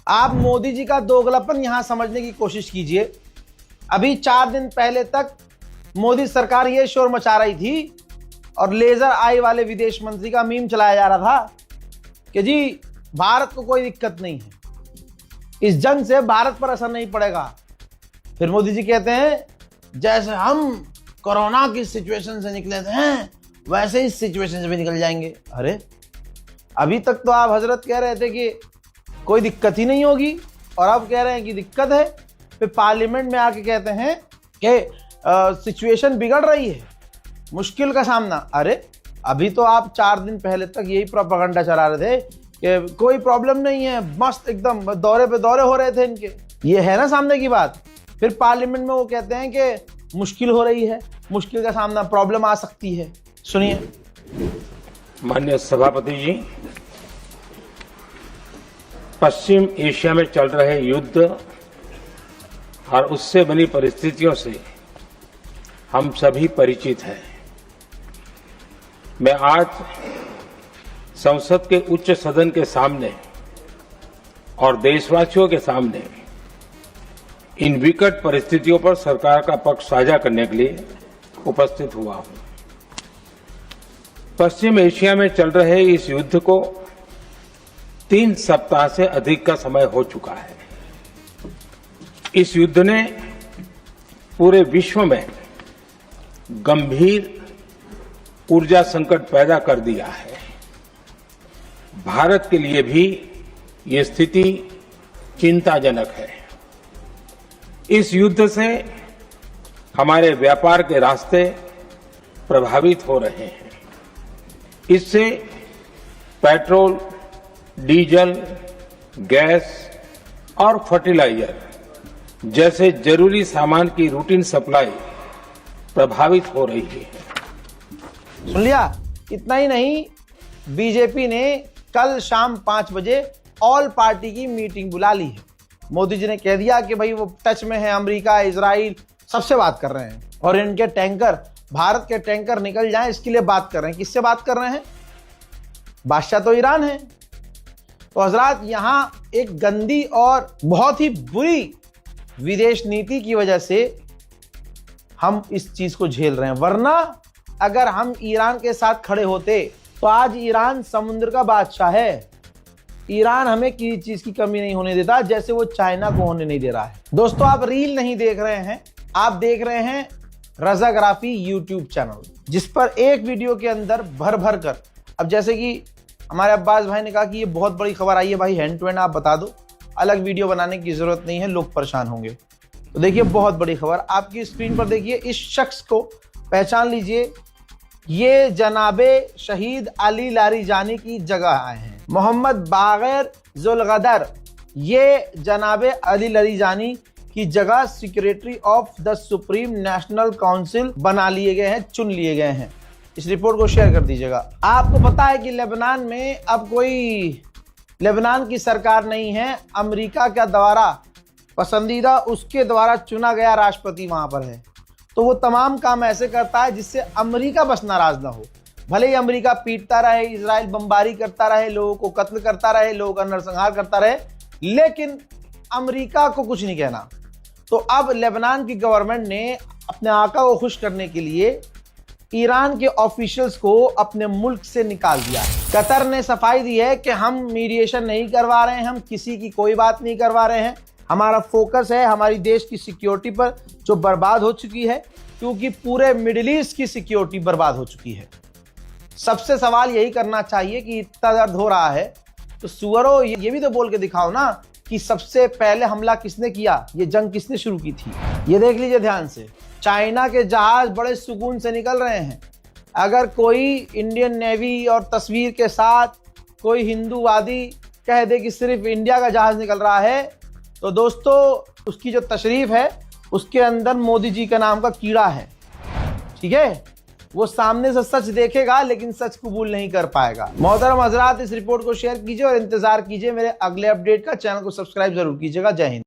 आप मोदी जी का दोगलापन यहां समझने की कोशिश कीजिए। अभी 4 दिन पहले तक मोदी सरकार ये शोर मचा रही थी और लेजर आई वाले विदेश मंत्री का मीम चलाया जा रहा था कि जी भारत को कोई दिक्कत नहीं है, इस जंग से भारत पर असर नहीं पड़ेगा। फिर मोदी जी कहते हैं जैसे हम कोरोना की सिचुएशन से निकले थे वैसे इस सिचुएशन से भी निकल जाएंगे। अरे अभी तक तो आप हजरत कह रहे थे कि कोई दिक्कत ही नहीं होगी और अब कह रहे हैं कि दिक्कत है। फिर पार्लियामेंट में आके कहते हैं कि सिचुएशन बिगड़ रही है, मुश्किल का सामना। अरे अभी तो आप 4 दिन पहले तक यही प्रोपेगेंडा चला रहे थे कि कोई प्रॉब्लम नहीं है, मस्त एकदम दौरे पे दौरे हो रहे थे इनके। ये है ना सामने की बात। फिर पार्लियामेंट में वो कहते हैं कि मुश्किल हो रही है, मुश्किल का सामना, प्रॉब्लम आ सकती है। सुनिए। माननीय सभापति जी, पश्चिम एशिया में चल रहे युद्ध और उससे बनी परिस्थितियों से हम सभी परिचित हैं। मैं आज संसद के उच्च सदन के सामने और देशवासियों के सामने इन विकट परिस्थितियों पर सरकार का पक्ष साझा करने के लिए उपस्थित हुआ हूं। पश्चिम एशिया में चल रहे इस युद्ध को 3 सप्ताह से अधिक का समय हो चुका है। इस युद्ध ने पूरे विश्व में गंभीर ऊर्जा संकट पैदा कर दिया है। भारत के लिए भी ये स्थिति चिंताजनक है। इस युद्ध से हमारे व्यापार के रास्ते प्रभावित हो रहे हैं। इससे पेट्रोल, डीजल, गैस और फर्टिलाइजर जैसे जरूरी सामान की रूटीन सप्लाई प्रभावित हो रही है। सुन लिया? इतना ही नहीं, बीजेपी ने कल शाम 5 बजे ऑल पार्टी की मीटिंग बुला ली है। मोदी जी ने कह दिया कि भाई वो टच में है, अमेरिका, इजराइल सबसे बात कर रहे हैं और इनके टैंकर, भारत के टैंकर निकल जाएं इसके लिए बात कर रहे हैं। किससे बात कर रहे हैं? बादशाह तो ईरान है। तो हजरात, यहां एक गंदी और बहुत ही बुरी विदेश नीति की वजह से हम इस चीज को झेल रहे हैं। वरना अगर हम ईरान के साथ खड़े होते तो आज ईरान समुद्र का बादशाह है। ईरान हमें किसी चीज की कमी नहीं होने देता, जैसे वो चाइना को होने नहीं दे रहा है। दोस्तों, आप रील नहीं देख रहे हैं, आप देख रहे हैं रजाग्राफी यूट्यूब चैनल, जिस पर एक वीडियो के अंदर भर भर कर, अब जैसे कि हमारे अब्बास भाई ने कहा कि ये बहुत बड़ी खबर आई है भाई, हैंड टू हैंड आप बता दो, अलग वीडियो बनाने की जरूरत नहीं है, लोग परेशान होंगे। तो देखिए, बहुत बड़ी खबर आपकी स्क्रीन पर देखिए। इस शख्स को पहचान लीजिए, ये जनाबे शहीद अली लारीजानी की जगह आए हैं। मोहम्मद बागर जुल्गदर ये जनाबे अली लारीजानी की जगह secretary of the supreme national council बना लिए गए हैं, चुन लिए गए हैं। इस रिपोर्ट को शेयर कर दीजिएगा। आपको पता है कि लेबनान में अब कोई लेबनान की सरकार नहीं है, अमेरिका का द्वारा पसंदीदा, उसके द्वारा चुना गया राष्ट्रपति वहां पर है। तो वो तमाम काम ऐसे करता है जिससे अमेरिका बस नाराज ना हो। भले ही अमेरिका पीटता रहे, इजराइल बमबारी करता रहे, लोगों को कत्ल करता रहे, लोगों का नरसंहार करता रहे, लेकिन अमेरिका को कुछ नहीं कहना। तो अब लेबनान की गवर्नमेंट ने अपने आका को खुश करने के लिए ईरान के ऑफिशियल्स को अपने मुल्क से निकाल दिया। कतर ने सफाई दी है कि हम मीडिएशन नहीं करवा रहे हैं, हम किसी की कोई बात नहीं करवा रहे हैं, हमारा फोकस है हमारी देश की सिक्योरिटी पर जो बर्बाद हो चुकी है, क्योंकि पूरे मिडिल ईस्ट की सिक्योरिटी बर्बाद हो चुकी है। सबसे सवाल यही करना चाहिए कि इतना दर्द हो रहा है तो सुअरो ये भी तो बोल के दिखाओ ना कि सबसे पहले हमला किसने किया, ये जंग किसने शुरू की थी। ये देख लीजिए ध्यान से, चाइना के जहाज बड़े सुकून से निकल रहे हैं। अगर कोई इंडियन नेवी और तस्वीर के साथ कोई हिंदूवादी कह दे कि सिर्फ इंडिया का जहाज निकल रहा है, तो दोस्तों उसकी जो तशरीफ है उसके अंदर मोदी जी का नाम का कीड़ा है। ठीक है, वो सामने से सच देखेगा लेकिन सच कबूल नहीं कर पाएगा। मोहतरम हजरात, इस रिपोर्ट को शेयर कीजिए और इंतजार कीजिए मेरे अगले अपडेट का। चैनल को सब्सक्राइब जरूर कीजिएगा। जय हिंद।